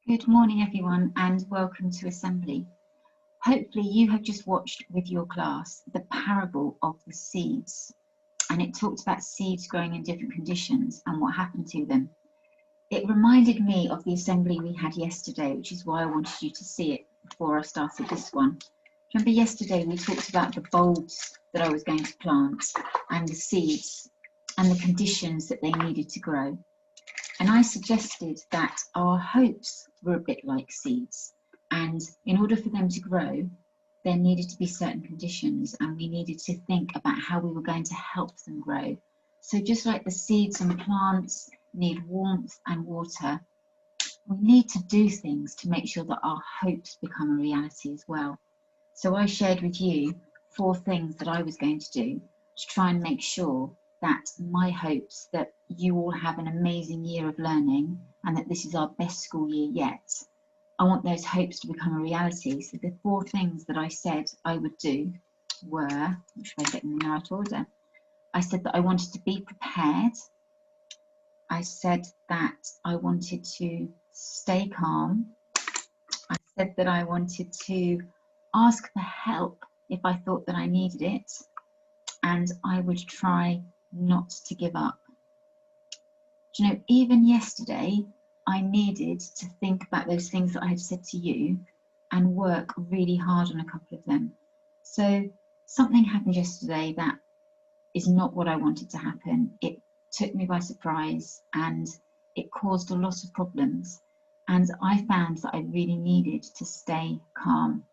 Good morning, everyone, and welcome to Assembly. Hopefully, you have just watched with your class the parable of the seeds, and it talked about seeds growing in different conditions and what happened to them. It reminded me of the assembly we had yesterday, which is why I wanted you to see it before I started this one. Remember yesterday we talked about the bulbs that I was going to plant and the seeds and the conditions that they needed to grow. And I suggested that our hopes were a bit like seeds, and in order for them to grow, there needed to be certain conditions, and we needed to think about how we were going to help them grow. So just like the seeds and plants need warmth and water, we need to do things to make sure that our hopes become a reality as well. So I shared with you 4 things that I was going to do to try and make sure that my hopes that you all have an amazing year of learning and that this is our best school year yet. I want those hopes to become a reality. So the 4 things that I said I would do were, which I get in the right order. I said that I wanted to be prepared. I said that I wanted to stay calm. I said that I wanted to ask for help if I thought that I needed it, and I would try not to give up. Do you know, even yesterday, I needed to think about those things that I had said to you and work really hard on a couple of them. So something happened yesterday that is not what I wanted to happen. It took me by surprise and it caused a lot of problems. And I found that I really needed to stay calm.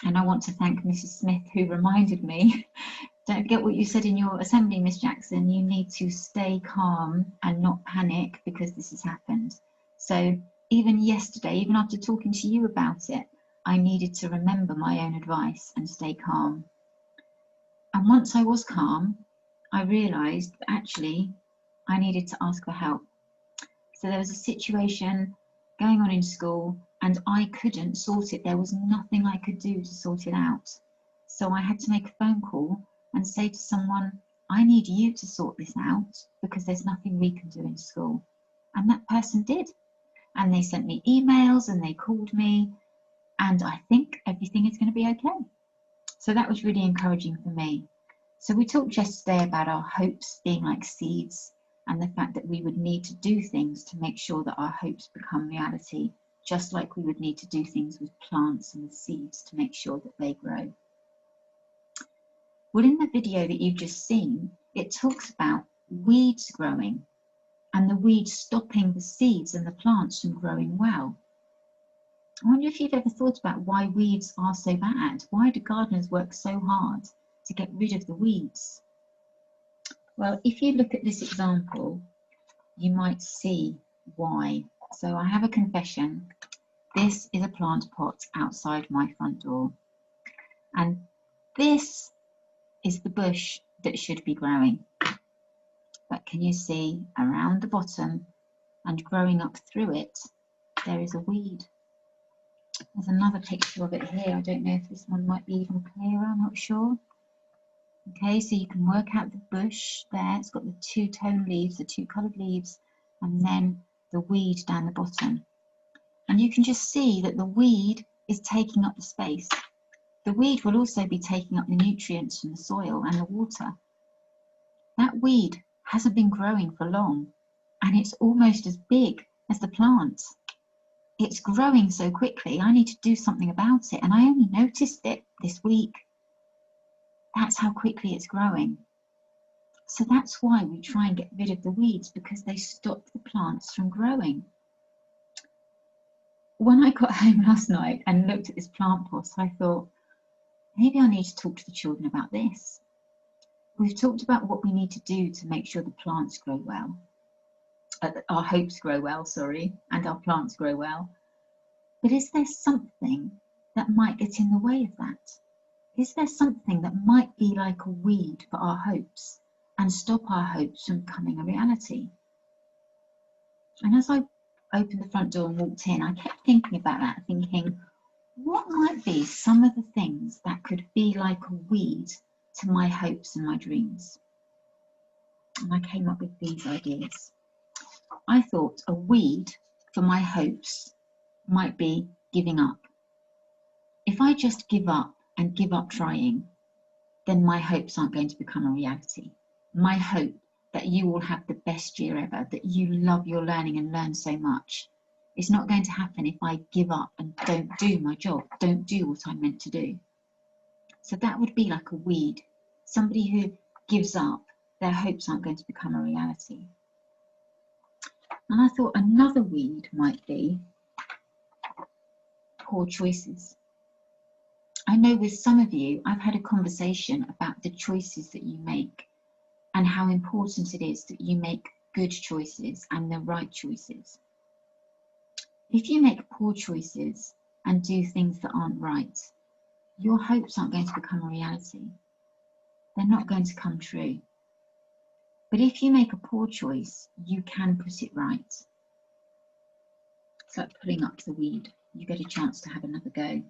And I want to thank Mrs. Smith, who reminded me, don't forget what you said in your assembly, Miss Jackson, you need to stay calm and not panic because this has happened. So even yesterday, even after talking to you about it, I needed to remember my own advice and stay calm. And once I was calm, I realised that actually I needed to ask for help. So there was a situation going on in school and I couldn't sort it. There was nothing I could do to sort it out. So I had to make a phone call and say to someone, I need you to sort this out because there's nothing we can do in school. And that person did. And they sent me emails and they called me, and I think everything is going to be okay. So that was really encouraging for me. So we talked yesterday about our hopes being like seeds and the fact that we would need to do things to make sure that our hopes become reality, just like we would need to do things with plants and with seeds to make sure that they grow. Well, in the video that you've just seen, it talks about weeds growing and the weeds stopping the seeds and the plants from growing well. I wonder if you've ever thought about why weeds are so bad. Why do gardeners work so hard to get rid of the weeds? Well, if you look at this example, you might see why. So I have a confession. This is a plant pot outside my front door. And this is the bush that should be growing. But can you see around the bottom and growing up through it, there is a weed. There's another picture of it here. I don't know if this one might be even clearer, I'm not sure. Okay, so you can work out the bush there. It's got the 2-tone leaves, the 2 coloured leaves, and then the weed down the bottom. And you can just see that the weed is taking up the space. The weed will also be taking up the nutrients from the soil and the water. That weed hasn't been growing for long, and it's almost as big as the plant. It's growing so quickly, I need to do something about it, and I only noticed it this week. That's how quickly it's growing. So that's why we try and get rid of the weeds, because they stop the plants from growing. When I got home last night and looked at this plant pot, I thought, maybe I need to talk to the children about this. We've talked about what we need to do to make sure the plants grow well. Our hopes grow well, sorry, and our plants grow well. But is there something that might get in the way of that? Is there something that might be like a weed for our hopes and stop our hopes from becoming a reality? And as I opened the front door and walked in, I kept thinking about that, thinking, what might be some of the things that could be like a weed to my hopes and my dreams? And I came up with these ideas. I thought a weed for my hopes might be giving up. If I just give up and give up trying, then my hopes aren't going to become a reality. My hope that you will have the best year ever, that you love your learning and learn so much, is not going to happen if I give up and don't do my job, don't do what I'm meant to do. So that would be like a weed. Somebody who gives up, their hopes aren't going to become a reality. And I thought another weed might be poor choices. I know with some of you, I've had a conversation about the choices that you make and how important it is that you make good choices and the right choices. If you make poor choices and do things that aren't right, your hopes aren't going to become a reality. They're not going to come true. But if you make a poor choice, you can put it right. It's like pulling up the weed. You get a chance to have another go.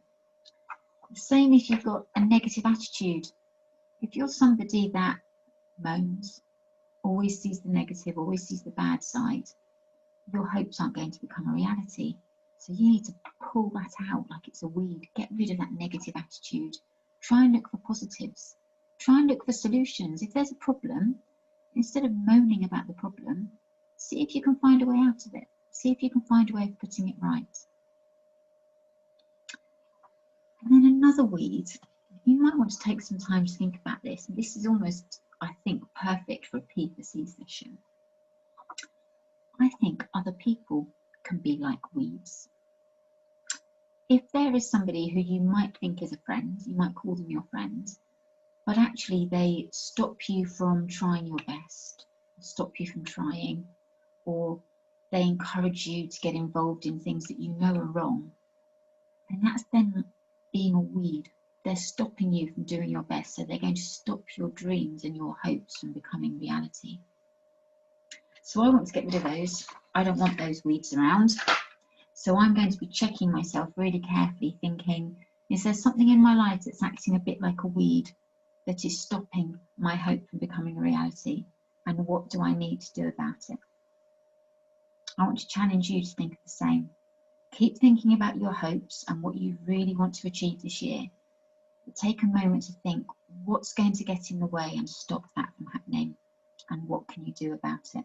The same if you've got a negative attitude. If you're somebody that moans, always sees the negative, always sees the bad side, your hopes aren't going to become a reality. So you need to pull that out like it's a weed. Get rid of that negative attitude. Try and look for positives. Try and look for solutions. If there's a problem, instead of moaning about the problem, see if you can find a way out of it. See if you can find a way of putting it right. And then another weed, you might want to take some time to think about this. And this is almost, I think, perfect for a P4C session. I think other people can be like weeds. If there is somebody who you might think is a friend, you might call them your friend, but actually they stop you from trying your best, stop you from trying, or they encourage you to get involved in things that you know are wrong, and that's them being a weed. They're stopping you from doing your best, so they're going to stop your dreams and your hopes from becoming reality. So I want to get rid of those. I don't want those weeds around. So I'm going to be checking myself really carefully, thinking, is there something in my life that's acting a bit like a weed that is stopping my hope from becoming a reality? And what do I need to do about it? I want to challenge you to think the same. Keep thinking about your hopes and what you really want to achieve this year. But take a moment to think, what's going to get in the way and stop that from happening? And what can you do about it?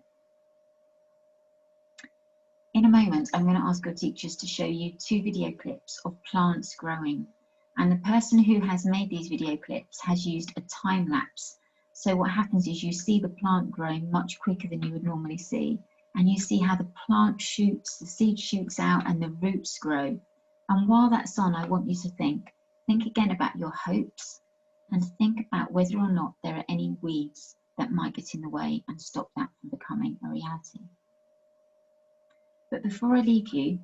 In a moment, I'm going to ask your teachers to show you 2 video clips of plants growing. And the person who has made these video clips has used a time lapse. So what happens is you see the plant growing much quicker than you would normally see. And you see how the plant shoots, the seed shoots out and the roots grow. And while that's on, I want you to think again about your hopes and think about whether or not there are any weeds that might get in the way and stop that from becoming a reality. But before I leave you,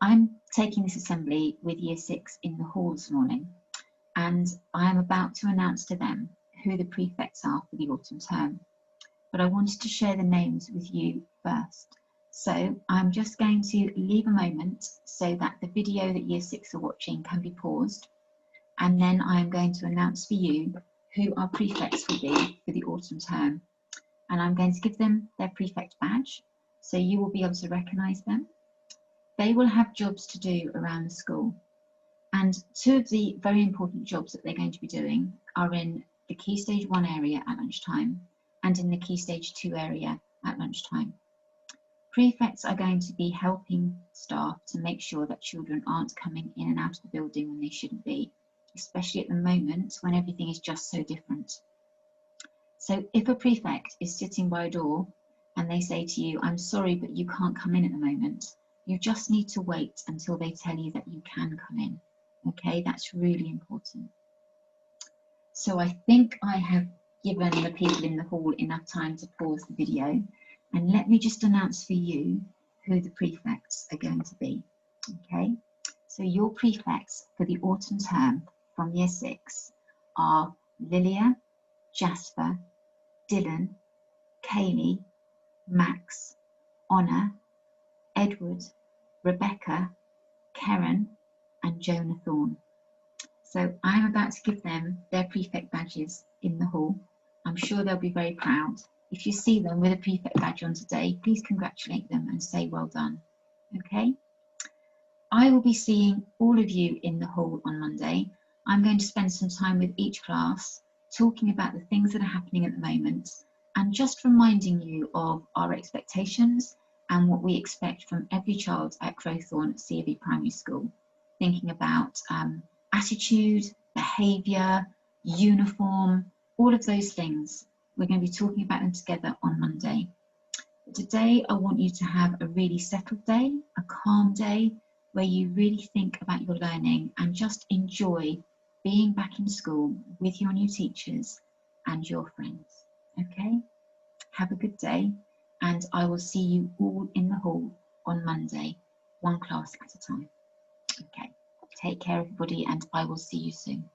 I'm taking this assembly with Year 6 in the hall this morning, and I am about to announce to them who the prefects are for the autumn term. But I wanted to share the names with you first. So I'm just going to leave a moment so that the video that Year 6 are watching can be paused, and then I am going to announce for you who our prefects will be for the autumn term. And I'm going to give them their prefect badge, so you will be able to recognise them. They will have jobs to do around the school. And 2 of the very important jobs that they're going to be doing are in the Key Stage 1 area at lunchtime and in the Key Stage 2 area at lunchtime. Prefects are going to be helping staff to make sure that children aren't coming in and out of the building when they shouldn't be, especially at the moment when everything is just so different. So if a prefect is sitting by a door and they say to you, I'm sorry, but you can't come in at the moment, you just need to wait until they tell you that you can come in. Okay, that's really important. So I think I have given the people in the hall enough time to pause the video, and let me just announce for you who the prefects are going to be. Okay, so your prefects for the autumn term from Year 6 are Lilia, Jasper, Dylan, Kaylee, Max, Honor, Edward, Rebecca, Karen and Jonah Thorne. So I'm about to give them their prefect badges in the hall. I'm sure they'll be very proud. If you see them with a prefect badge on today, please congratulate them and say well done. Okay? I will be seeing all of you in the hall on Monday. I'm going to spend some time with each class talking about the things that are happening at the moment and just reminding you of our expectations and what we expect from every child at Crowthorne C of E Primary School. Thinking about attitude, behaviour, uniform, all of those things. We're going to be talking about them together on Monday. Today, I want you to have a really settled day, a calm day, where you really think about your learning and just enjoy being back in school with your new teachers and your friends. Okay? Have a good day, and I will see you all in the hall on Monday, one class at a time. Okay, take care everybody, and I will see you soon.